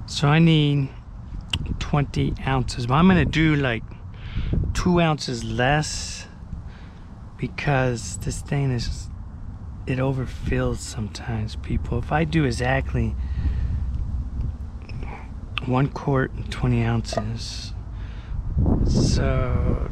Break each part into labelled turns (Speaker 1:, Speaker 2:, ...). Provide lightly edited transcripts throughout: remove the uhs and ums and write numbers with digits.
Speaker 1: So I need 20 ounces, but I'm gonna do like 2 ounces less because this thing is, it overfills sometimes, people. If I do exactly 1 quart and 20 ounces, so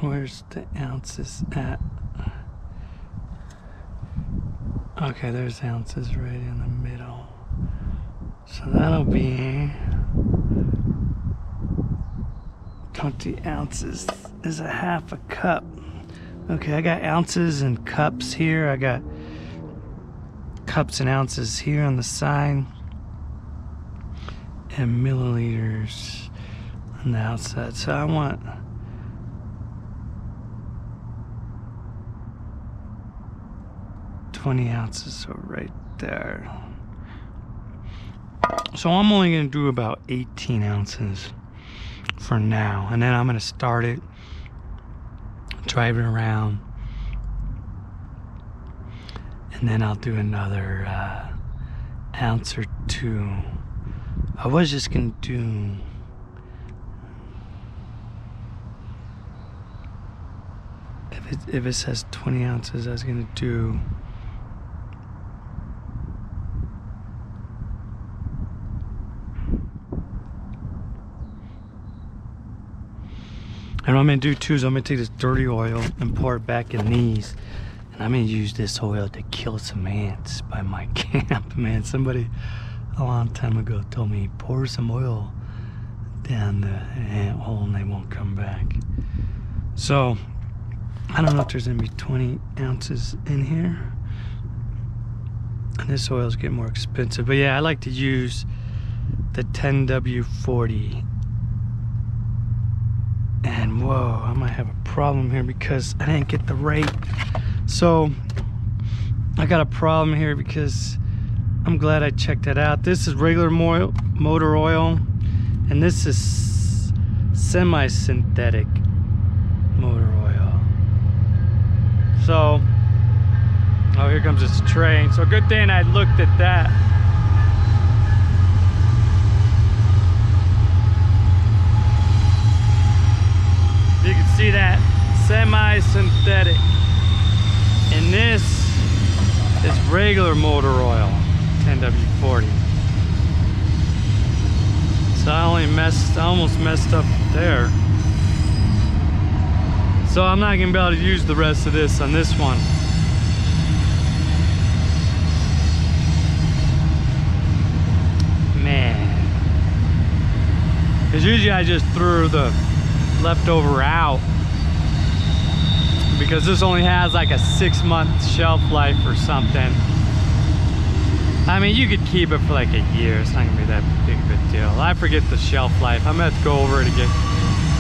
Speaker 1: where's the ounces at? Okay, there's ounces right in the middle. So that'll be 20 ounces is a half a cup. Okay, I got ounces and cups here. I got cups and ounces here on the side, and milliliters on the outside. So I want 20 ounces, so right there. So I'm only gonna do about 18 ounces for now, and then I'm gonna start it, drive it around, and then I'll do another ounce or two. I was just gonna do if it says 20 ounces, I was gonna do and what I'm gonna do too is I'm gonna take this dirty oil and pour it back in these, and I'm gonna use this oil to kill some ants by my camp. Man, somebody a long time ago told me pour some oil down the ant hole and they won't come back. So I don't know if there's gonna be 20 ounces in here, and this oil's getting more expensive, but yeah, I like to use the 10W40. And whoa, I might have a problem here because I didn't get the rate. So I got a problem here because I'm glad I checked that out. This is regular motor oil, and this is semi-synthetic motor oil. So, oh, here comes this train. So good thing I looked at that. You can see that semi-synthetic, and this is regular motor oil, 10W40. So I almost messed up there. So I'm not gonna be able to use the rest of this on this one. Man, because usually I just threw the leftover out, because this only has like a 6-month shelf life or something. I mean, you could keep it for like a year. It's not gonna be that big of a deal. I forget the shelf life. I'm gonna have to go over it again.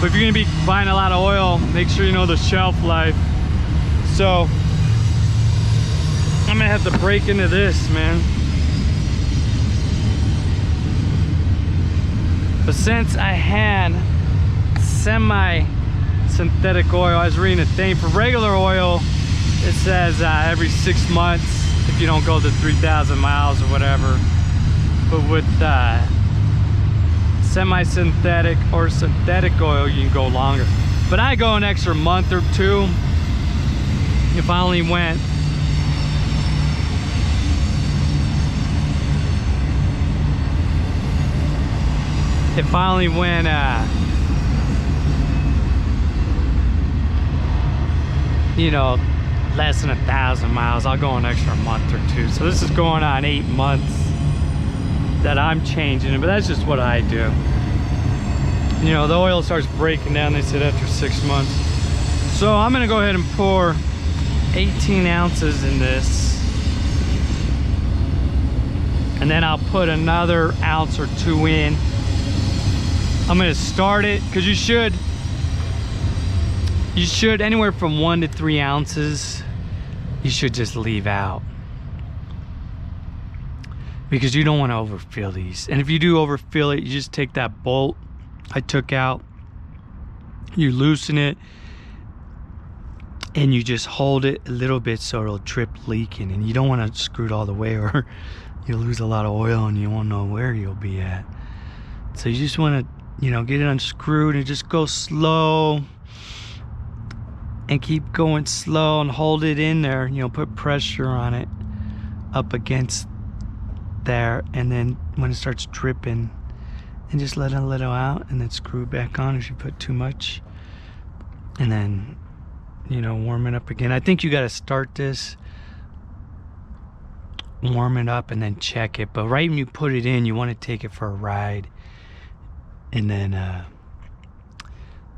Speaker 1: But if you're gonna be buying a lot of oil, make sure you know the shelf life. So I'm gonna have to break into this, man. But since I had semi-synthetic oil, I was reading a thing for regular oil. It says every 6 months if you don't go to 3,000 miles or whatever. But with semi-synthetic or synthetic oil, you can go longer. But I go an extra month or 2 if I only went you know, less than 1,000 miles. I'll go an extra month or 2. So this is going on 8 months that I'm changing it, but that's just what I do. You know, the oil starts breaking down, they said, after 6 months. So I'm gonna go ahead and pour 18 ounces in this, and then I'll put another ounce or 2 in. I'm gonna start it, because you should anywhere from 1 to 3 ounces you should just leave out, because you don't want to overfill these. And if you do overfill it, you just take that bolt I took out. You loosen it and you just hold it a little bit so it'll drip leaking, and you don't want to screw it all the way or you'll lose a lot of oil and you won't know where you'll be at. So you just want to, you know, get it unscrewed and just go slow and keep going slow and hold it in there, you know, put pressure on it up against there, and then when it starts dripping, and just let it a little out and then screw it back on if you put too much, and then, you know, warm it up again. I think you got to start this, warm it up, and then check it. But right when you put it in, you want to take it for a ride. And then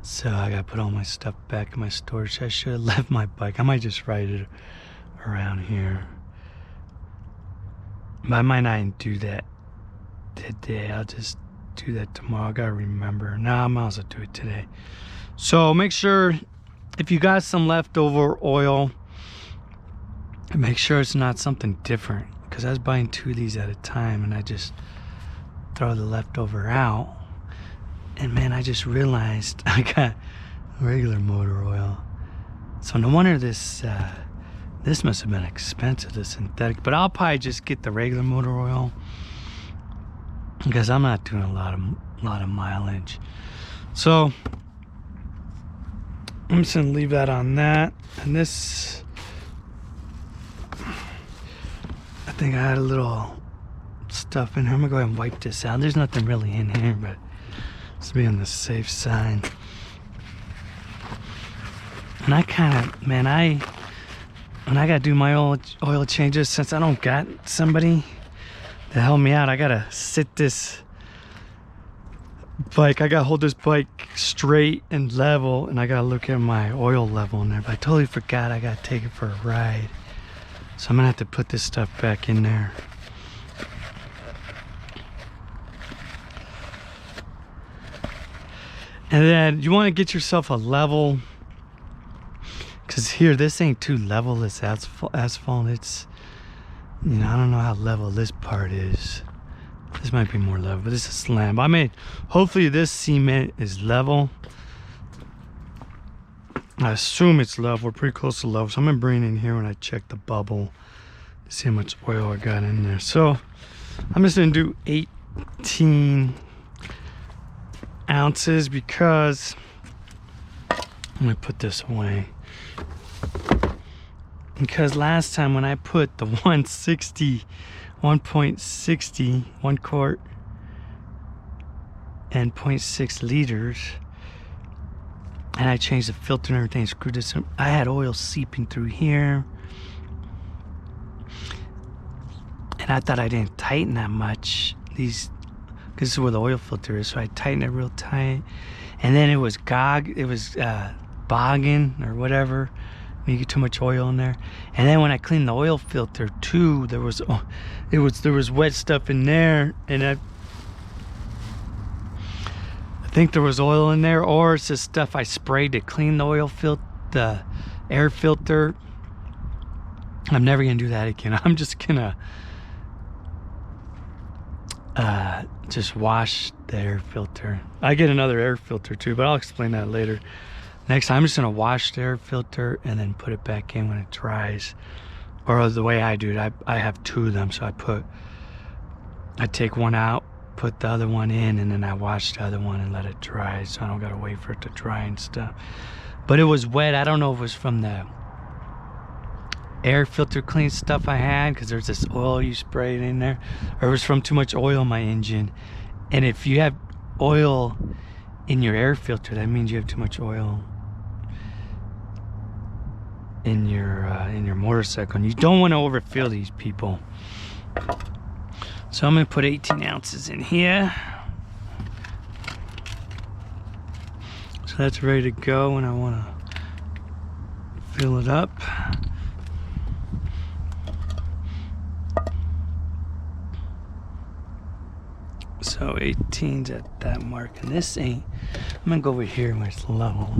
Speaker 1: so I gotta put all my stuff back in my storage. I should have left my bike. I might just ride it around here, but I might not do that today. I'll just do that tomorrow. I gotta remember. Nah, I might as well do it today. So make sure, if you got some leftover oil, make sure it's not something different, because I was buying 2 of these at a time and I just throw the leftover out. And man, I just realized I got regular motor oil. So no wonder this must have been expensive, the synthetic. But I'll probably just get the regular motor oil, because I'm not doing a lot of mileage. So I'm just gonna leave that on that. And this, I think I had a little stuff in here. I'm gonna go ahead and wipe this out. There's nothing really in here, but let's be on the safe side. And I kind of, man, when I gotta do my oil changes, since I don't got somebody to help me out, I gotta sit this bike, I gotta hold this bike straight and level, and I gotta look at my oil level in there. But I totally forgot I gotta take it for a ride. So I'm gonna have to put this stuff back in there. And then you want to get yourself a level, because here, this ain't too level, this asphalt. It's, you know, I don't know how level this part is. This might be more level, but this is slam. I mean, hopefully this cement is level. I assume it's level. We're pretty close to level. So I'm going to bring it in here when I check the bubble to see how much oil I got in there. So I'm just going to do 18 ounces, because I'm gonna put this away, because last time when I put the 1.60 1 quart and 0.6 liters, and I changed the filter and everything, screwed this up, I had oil seeping through here, and I thought I didn't tighten that much. This is where the oil filter is, so I tightened it real tight, and then it was bogging or whatever when you get too much oil in there. And then when I cleaned the oil filter too, there was wet stuff in there, and I think there was oil in there, or it's just stuff I sprayed to clean the oil the air filter. I'm never gonna do that again. I'm just gonna just wash the air filter. I get another air filter too, but I'll explain that later. Next time, I'm just gonna wash the air filter and then put it back in when it dries. Or the way I do it, I have 2 of them, so I take one out, put the other one in, and then I wash the other one and let it dry, so I don't gotta wait for it to dry and stuff. But it was wet. I don't know if it was from the air filter clean stuff I had, because there's this oil you spray it in there, or it was from too much oil in my engine. And if you have oil in your air filter, that means you have too much oil in your motorcycle, and you don't want to overfill these, people. So I'm going to put 18 ounces in here, so that's ready to go, and I want to fill it up. So 18's at that mark, and this ain't, I'm gonna go over here where it's level.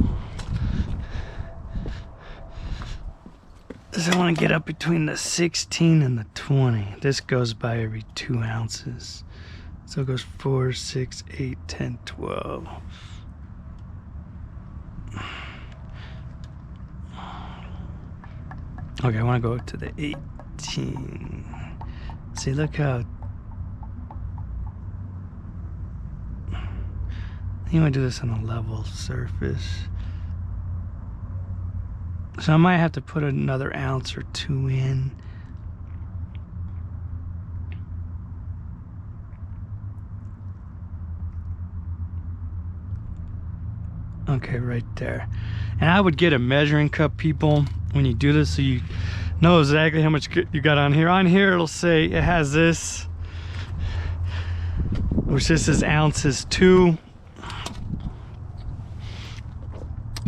Speaker 1: So I want to get up between the 16 and the 20. This goes by every 2 ounces. So it goes 4, 6, 8, 10, 12. Okay, I want to go to the 18. See, look how... You want to do this on a level surface. So I might have to put another ounce or two in. Okay, right there. And I would get a measuring cup, people, when you do this, so you know exactly how much you got on here. On here, it'll say it has this, which this is ounces 2.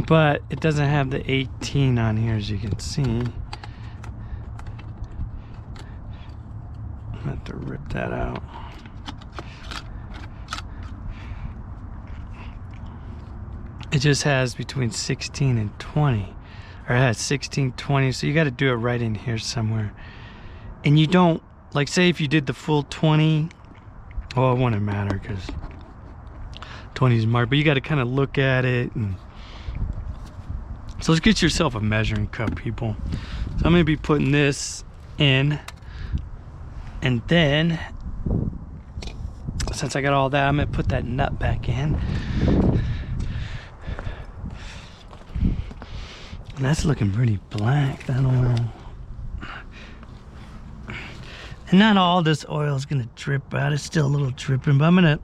Speaker 1: But it doesn't have the 18 on here, as you can see. I'm gonna have to rip that out. It just has between 16 and 20. Or it has 16, 20, so you gotta do it right in here somewhere. And you don't, like say if you did the full 20, well, it wouldn't matter because 20 is marked, but you gotta kind of look at it. And so let's get yourself a measuring cup, people. So I'm gonna be putting this in, and then since I got all that, I'm gonna put that nut back in. And that's looking pretty black, that oil. And not all this oil is gonna drip out, it's still a little dripping, but I'm gonna